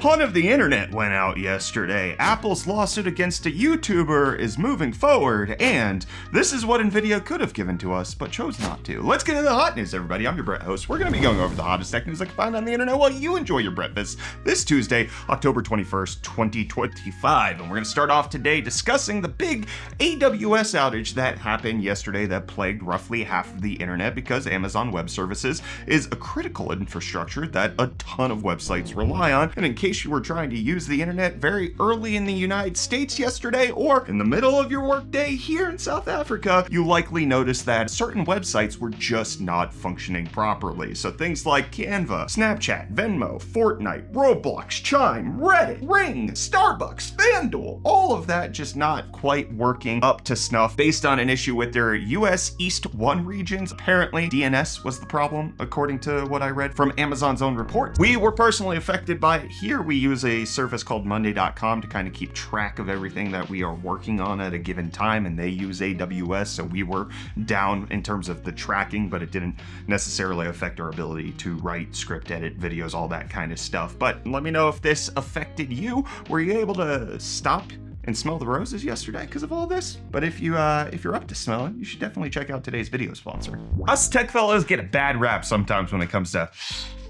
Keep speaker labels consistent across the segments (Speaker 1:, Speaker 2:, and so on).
Speaker 1: ton of the internet went out yesterday. Apple's lawsuit against a YouTuber is moving forward, and this is what Nvidia could have given to us, but chose not to. Let's get into the hot news, everybody. I'm your Brett host. We're going to be going over the hottest tech news I can find on the internet while you enjoy your breakfast this Tuesday, October 21st, 2025. And we're going to start off today discussing the big AWS outage that happened yesterday that plagued roughly half of the internet because Amazon Web Services is a critical infrastructure that a ton of websites rely on. And in case you were trying to use the internet very early in the United States yesterday or in the middle of your workday here in South Africa, you likely noticed that certain websites were just not functioning properly. So things like Canva, Snapchat, Venmo, Fortnite, Roblox, Chime, Reddit, Ring, Starbucks, FanDuel, all of that just not quite working up to snuff based on an issue with their US East 1 regions. Apparently DNS was the problem, according to what I read from Amazon's own report. We were personally affected by it here. We use a service called Monday.com to kind of keep track of everything that we are working on at a given time, and they use AWS, so we were down in terms of the tracking, but it didn't necessarily affect our ability to write, script, edit videos, all that kind of stuff. But let me know if this affected you. Were you able to stop and smell the roses yesterday because of all this? But if you're up to smelling, you should definitely check out today's video sponsor. Us tech fellows get a bad rap sometimes when it comes to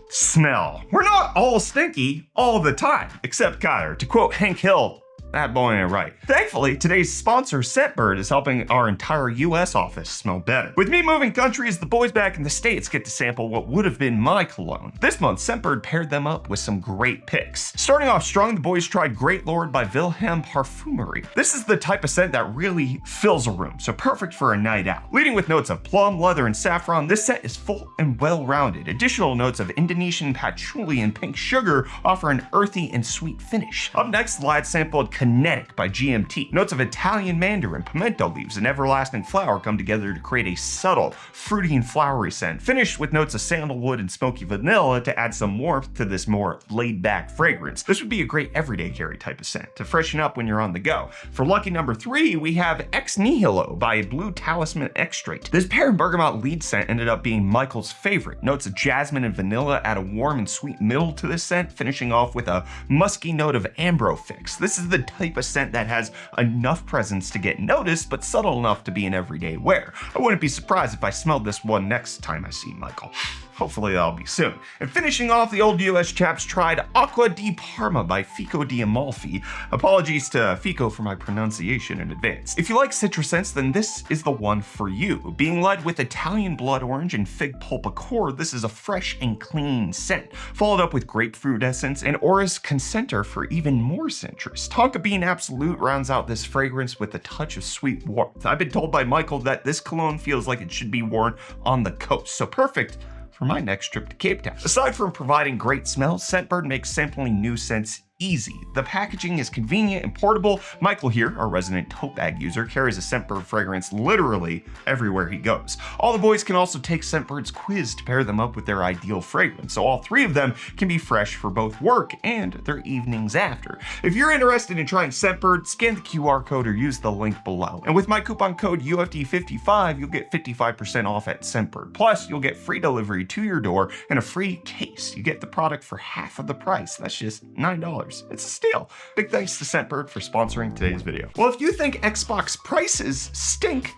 Speaker 1: smell. We're not all stinky all the time, except Kyler. To quote Hank Hill, that boy ain't right. Thankfully, today's sponsor, Scentbird, is helping our entire US office smell better. With me moving countries, the boys back in the States get to sample what would have been my cologne. This month, Scentbird paired them up with some great picks. Starting off strong, the boys tried Great Lord by Vilhelm Parfumerie. This is the type of scent that really fills a room, so perfect for a night out. Leading with notes of plum, leather, and saffron, this scent is full and well-rounded. Additional notes of Indonesian patchouli and pink sugar offer an earthy and sweet finish. Up next, the lad sampled Kinetic by GMT. Notes of Italian mandarin, pimento leaves, and everlasting flower come together to create a subtle, fruity and flowery scent, finished with notes of sandalwood and smoky vanilla to add some warmth to this more laid-back fragrance. This would be a great everyday carry type of scent to freshen up when you're on the go. For lucky number 3, we have Nihilo by Blue Talisman Extrait. This pear and bergamot lead scent ended up being Michael's favorite. Notes of jasmine and vanilla add a warm and sweet middle to this scent, finishing off with a musky note of ambrofix. This is the type of scent that has enough presence to get noticed, but subtle enough to be an everyday wear. I wouldn't be surprised if I smelled this one next time I see Michael. Hopefully that'll be soon. And finishing off, the old US chaps tried Acqua di Parma by Fico di Amalfi. Apologies to Fico for my pronunciation in advance. If you like citrus scents, then this is the one for you. Being led with Italian blood orange and fig pulp accord, this is a fresh and clean scent, followed up with grapefruit essence and Orris Concenter for even more citrus. Tonka Bean Absolute rounds out this fragrance with a touch of sweet warmth. I've been told by Michael that this cologne feels like it should be worn on the coast, so perfect for my next trip to Cape Town. Aside from providing great smells, Scentbird makes sampling new scents easy. The packaging is convenient and portable. Michael here, our resident tote bag user, carries a Scentbird fragrance literally everywhere he goes. All the boys can also take Scentbird's quiz to pair them up with their ideal fragrance, so all 3 of them can be fresh for both work and their evenings after. If you're interested in trying Scentbird, scan the QR code or use the link below. And with my coupon code UFD55, you'll get 55% off at Scentbird. Plus, you'll get free delivery to your door and a free case. You get the product for half of the price. That's just $9. It's a steal. Big thanks to Scentbird for sponsoring today's video. Well, if you think Xbox prices stink,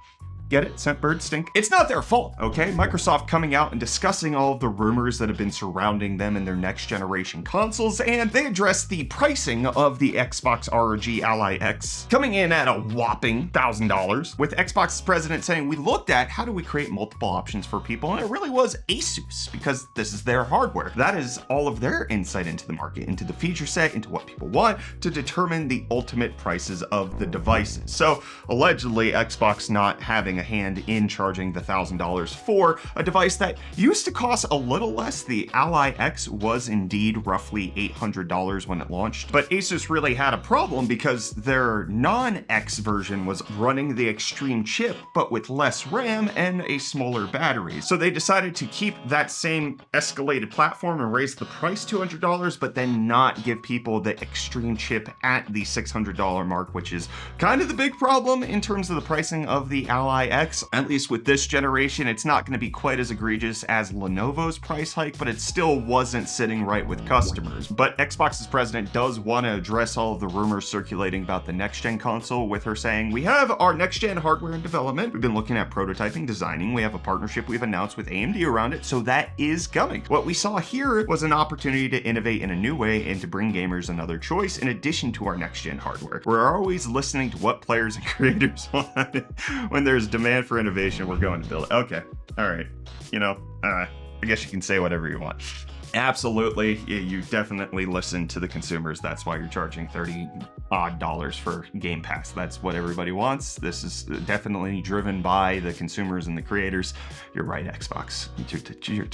Speaker 1: get it? Scentbird stink? It's not their fault, okay? Microsoft coming out and discussing all of the rumors that have been surrounding them and their next generation consoles, and they addressed the pricing of the Xbox ROG Ally X coming in at a whopping $1,000, with Xbox's president saying, we looked at how do we create multiple options for people, and it really was ASUS, because this is their hardware. That is all of their insight into the market, into the feature set, into what people want, to determine the ultimate prices of the devices. So allegedly, Xbox not having a hand in charging the $1,000 for a device that used to cost a little less. The Ally X was indeed roughly $800 when it launched, but ASUS really had a problem because their non-X version was running the Extreme chip, but with less RAM and a smaller battery. So they decided to keep that same escalated platform and raise the price $200, but then not give people the Extreme chip at the $600 mark, which is kind of the big problem in terms of the pricing of the Ally by X. At least with this generation, it's not going to be quite as egregious as Lenovo's price hike, but it still wasn't sitting right with customers. But Xbox's president does want to address all of the rumors circulating about the next-gen console, with her saying, "We have our next-gen hardware in development. We've been looking at prototyping, designing. We have a partnership we've announced with AMD around it, so that is coming. What we saw here was an opportunity to innovate in a new way and to bring gamers another choice in addition to our next-gen hardware. We're always listening to what players and creators want. When there's demand for innovation, we're going to build it." Okay, all right. You know, I guess you can say whatever you want. Absolutely, you definitely listen to the consumers. That's why you're charging $30-odd for Game Pass. That's what everybody wants. This is definitely driven by the consumers and the creators. You're right, Xbox. You're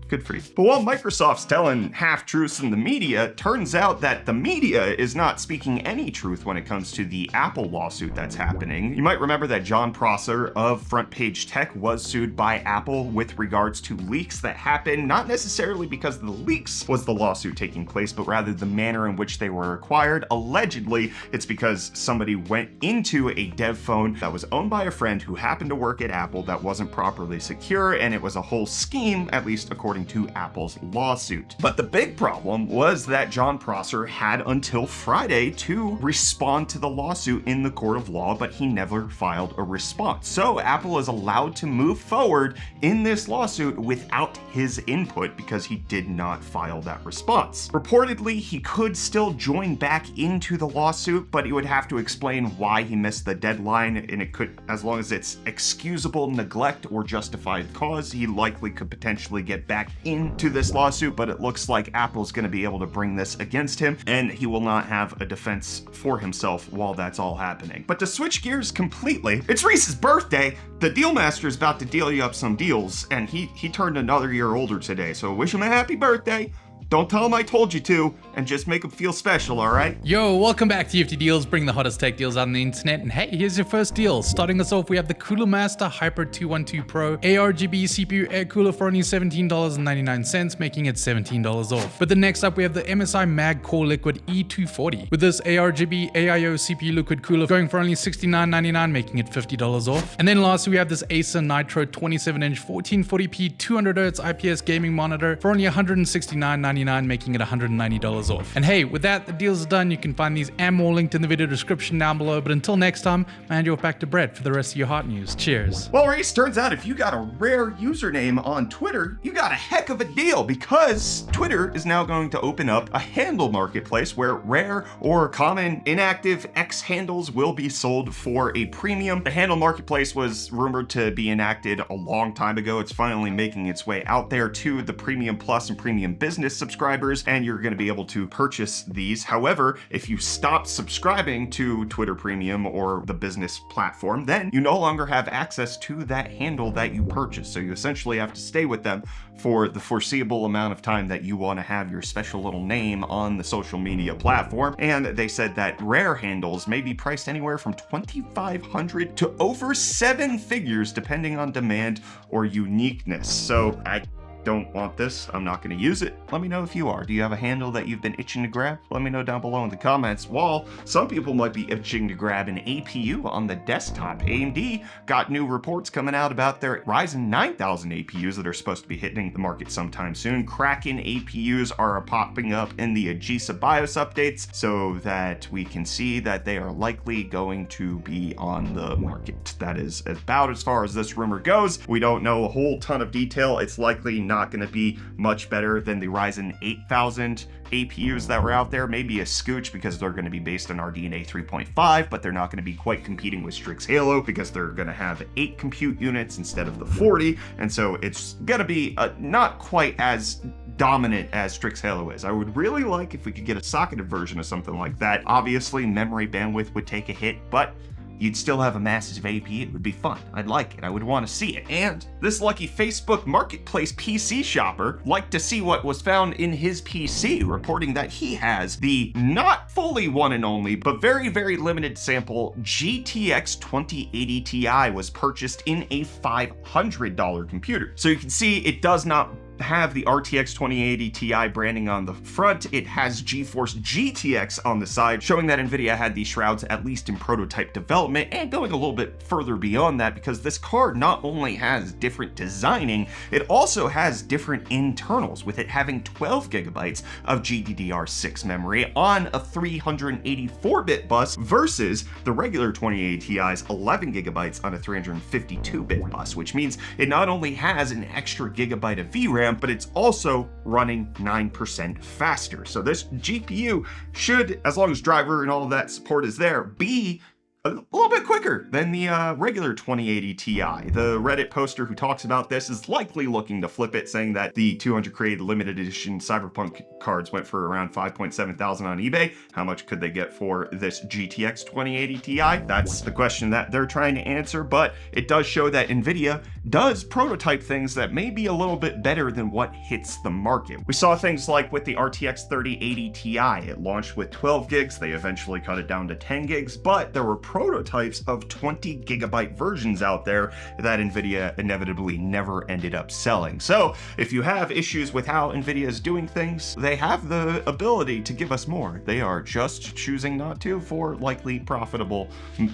Speaker 1: good for you. But while Microsoft's telling half-truths in the media, turns out that the media is not speaking any truth when it comes to the Apple lawsuit that's happening. You might remember that John Prosser of Front Page Tech was sued by Apple with regards to leaks that happened, not necessarily because the leaks was the lawsuit taking place, but rather the manner in which they were acquired. Allegedly, it's because somebody went into a dev phone that was owned by a friend who happened to work at Apple that wasn't properly secure, and it was a whole scheme, at least according to Apple's lawsuit. But the big problem was that John Prosser had until Friday to respond to the lawsuit in the court of law, but he never filed a response. So Apple is allowed to move forward in this lawsuit without his input because he did not file that response. Reportedly, he could still join back into the lawsuit, but he would have to explain why he missed the deadline, and it could, as long as it's excusable neglect or justified cause, he likely could potentially get back into this lawsuit, but it looks like Apple's going to be able to bring this against him, and he will not have a defense for himself while that's all happening. But to switch gears completely, it's Reese's birthday. The Deal Master is about to deal you up some deals, and he turned another year older today, so wish him a happy birthday. Don't tell him I told you to, and just make him feel special, all right?
Speaker 2: Yo, welcome back to UFD Deals, bring the hottest tech deals on the internet. And hey, here's your first deal. Starting us off, we have the Cooler Master Hyper 212 Pro ARGB CPU air cooler for only $17.99, making it $17 off. But then next up, we have the MSI Mag Core Liquid E240. With this ARGB AIO CPU liquid cooler going for only $69.99, making it $50 off. And then lastly, we have this Acer Nitro 27-inch 1440p 200Hz IPS gaming monitor for only $169.99, making it $190 off. And hey, with that, the deals are done. You can find these and more linked in the video description down below. But until next time, I hand you off back to Brett for the rest of your hot news. Cheers.
Speaker 1: Well, Reece, turns out if you got a rare username on Twitter, you got a heck of a deal, because Twitter is now going to open up a handle marketplace where rare or common inactive X handles will be sold for a premium. The handle marketplace was rumored to be enacted a long time ago. It's finally making its way out there to the Premium Plus and Premium Business subscribers, and you're going to be able to purchase these. However, if you stop subscribing to Twitter Premium or the business platform, then you no longer have access to that handle that you purchased. So you essentially have to stay with them for the foreseeable amount of time that you want to have your special little name on the social media platform. And they said that rare handles may be priced anywhere from $2,500 to over 7 figures depending on demand or uniqueness. So I don't want this. I'm not going to use it. Let me know if you are. Do you have a handle that you've been itching to grab? Let me know down below in the comments. While some people might be itching to grab an APU on the desktop, AMD got new reports coming out about their Ryzen 9000 APUs that are supposed to be hitting the market sometime soon. Kraken APUs are popping up in the AGESA BIOS updates so that we can see that they are likely going to be on the market. That is about as far as this rumor goes. We don't know a whole ton of detail. It's likely not going to be much better than the Ryzen 8000 APUs that were out there. Maybe a scooch because they're going to be based on RDNA 3.5, but they're not going to be quite competing with Strix Halo because they're going to have 8 compute units instead of the 40, and so it's going to be not quite as dominant as Strix Halo is. I would really like if we could get a socketed version of something like that. Obviously, memory bandwidth would take a hit, but you'd still have a massive AP. It would be fun. I'd like it. I would want to see it. And this lucky Facebook Marketplace PC shopper liked to see what was found in his PC, reporting that he has the not fully one and only, but very, very limited sample GTX 2080 Ti was purchased in a $500 computer. So you can see it does not have the RTX 2080 Ti branding on the front. It has GeForce GTX on the side, showing that Nvidia had these shrouds at least in prototype development, and going a little bit further beyond that because this card not only has different designing, it also has different internals, with it having 12 gigabytes of GDDR6 memory on a 384-bit bus versus the regular 2080 Ti's 11 gigabytes on a 352-bit bus, which means it not only has an extra gigabyte of VRAM, but it's also running 9% faster. So this GPU should, as long as driver and all of that support is there, be a little bit quicker than the regular 2080 Ti. The Reddit poster who talks about this is likely looking to flip it, saying that the 200 created limited edition Cyberpunk cards went for around 5.7 thousand on eBay. How much could they get for this GTX 2080 Ti? That's the question that they're trying to answer, but it does show that Nvidia does prototype things that may be a little bit better than what hits the market. We saw things like with the RTX 3080 Ti. It launched with 12 gigs. They eventually cut it down to 10 gigs, but there were prototypes of 20 gigabyte versions out there that Nvidia inevitably never ended up selling. So if you have issues with how Nvidia is doing things, they have the ability to give us more. They are just choosing not to for likely profitable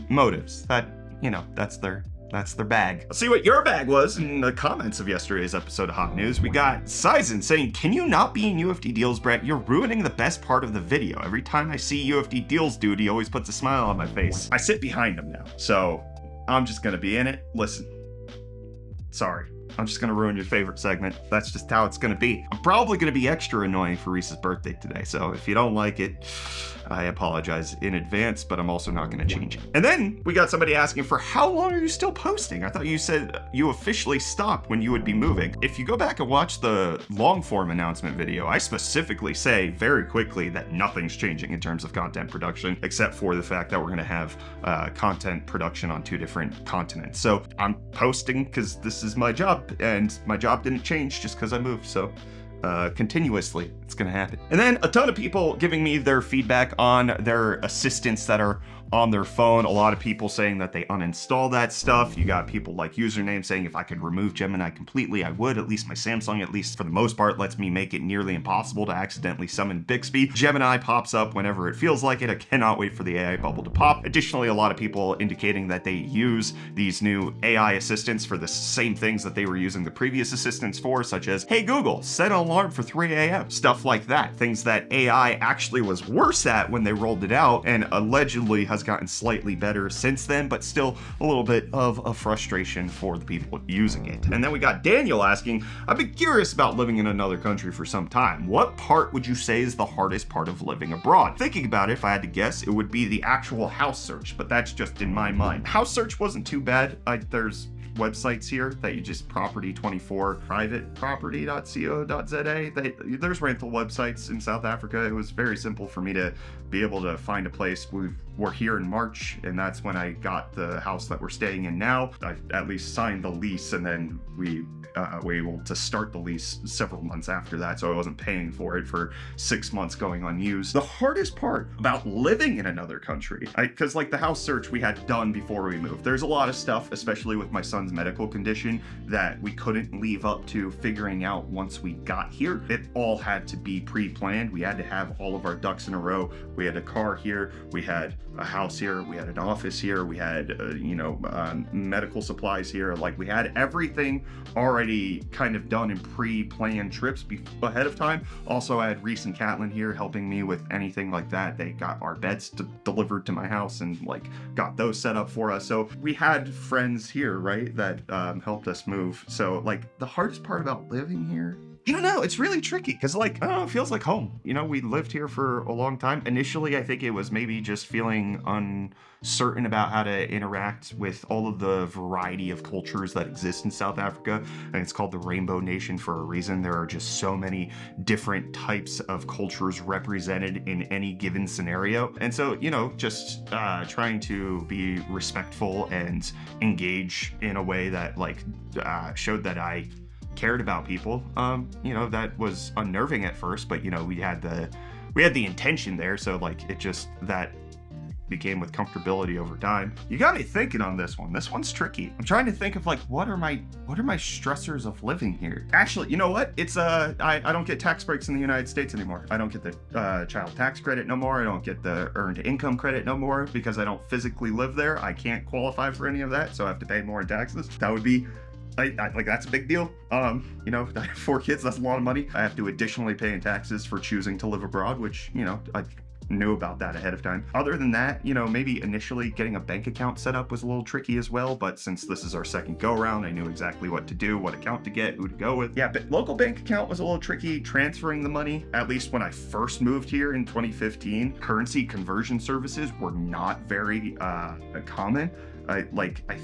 Speaker 1: motives. That, you know, that's their bag. Let's see what your bag was in the comments of yesterday's episode of Hot News. We got Sizen saying, "Can you not be in UFD Deals, Brett? You're ruining the best part of the video. Every time I see UFD Deals dude, he always puts a smile on my face." I sit behind him now, so I'm just gonna be in it. Listen, sorry. I'm just gonna ruin your favorite segment. That's just how it's gonna be. I'm probably gonna be extra annoying for Reese's birthday today, so if you don't like it, I apologize in advance, but I'm also not gonna change it. And then we got somebody asking for how long are you still posting? I thought you said you officially stopped when you would be moving. If you go back and watch the long form announcement video, I specifically say very quickly that nothing's changing in terms of content production, except for the fact that we're gonna have content production on 2 different continents. So I'm posting because this is my job, and my job didn't change just because I moved, so continuously it's gonna happen. And then a ton of people giving me their feedback on their assistants that are on their phone. A lot of people saying that they uninstall that stuff. You got people like Username saying if I could remove Gemini completely, I would. At least my Samsung, at least for the most part, lets me make it nearly impossible to accidentally summon Bixby. Gemini pops up whenever it feels like it. I cannot wait for the AI bubble to pop. Additionally, a lot of people indicating that they use these new AI assistants for the same things that they were using the previous assistants for, such as, "Hey Google, set an alarm for 3 a.m. Stuff like that. Things that AI actually was worse at when they rolled it out, and allegedly has gotten slightly better since then, but still a little bit of a frustration for the people using it. And then we got Daniel asking, "I've been curious about living in another country for some time. What part would you say is the hardest part of living abroad?" Thinking about it, if I had to guess, it would be the actual house search, but that's just in my mind. House search wasn't too bad. There's websites here that you just property24 privateproperty.co.za. There's rental websites in South Africa. It was very simple for me to be able to find a place. We're here in March, and that's when I got the house that we're staying in now. I at least signed the lease, and then we were able to start the lease several months after that, so I wasn't paying for it for 6 months going unused. The hardest part about living in another country, because like the house search we had done before we moved, there's a lot of stuff, especially with my son's medical condition, that we couldn't leave up to figuring out once we got here. It all had to be pre-planned. We had to have all of our ducks in a row. We had a car here, we had a house here, we had an office here, we had medical supplies here. Like, we had everything already kind of done in pre-planned trips ahead of time. Also, I had Reece and Catlin here helping me with anything like that. They got our beds delivered to my house and like got those set up for us. So we had friends here, right, that helped us move. So like the hardest part about living here, I don't know, it's really tricky because like, I don't know, it feels like home. You know, we lived here for a long time. Initially, I think it was maybe just feeling uncertain about how to interact with all of the variety of cultures that exist in South Africa. And it's called the Rainbow Nation for a reason. There are just so many different types of cultures represented in any given scenario. And so, you know, just trying to be respectful and engage in a way that like showed that I cared about people. You know, that was unnerving at first, but you know, we had the intention there, so like it just, that became with comfortability over time. You got me thinking on this one. This one's tricky. I'm trying to think of like, what are my stressors of living here? Actually, you know what? It's I don't get tax breaks in the United States anymore. I don't get the child tax credit no more. I don't get the earned income credit no more because I don't physically live there. I can't qualify for any of that, so I have to pay more in taxes. That would be like that's a big deal. You know, I have 4 kids, that's a lot of money. I have to additionally pay in taxes for choosing to live abroad, which, you know, I knew about that ahead of time. Other than that, you know, maybe initially getting a bank account set up was a little tricky as well, but since this is our second go around, I knew exactly what to do, what account to get, who to go with. Yeah, but local bank account was a little tricky. Transferring the money, at least when I first moved here in 2015, currency conversion services were not very common. I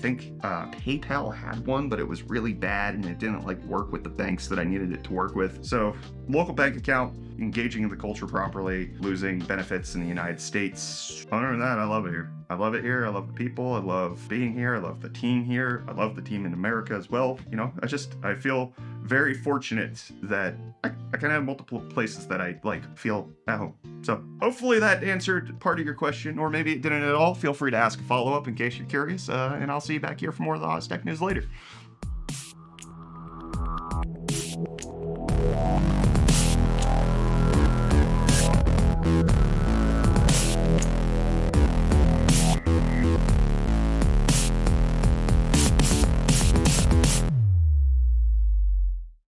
Speaker 1: think PayPal had one, but it was really bad and it didn't like work with the banks that I needed it to work with. So local bank account, engaging in the culture properly, losing benefits in the United States. Other than that, I love it here. I love it here. I love the people. I love being here. I love the team here. I love the team in America as well. You know, I feel very fortunate that I kind of have multiple places that I like feel at home. So hopefully that answered part of your question, or maybe it didn't at all. Feel free to ask a follow-up in case you're curious, and I'll see you back here for more of the hottest tech news later.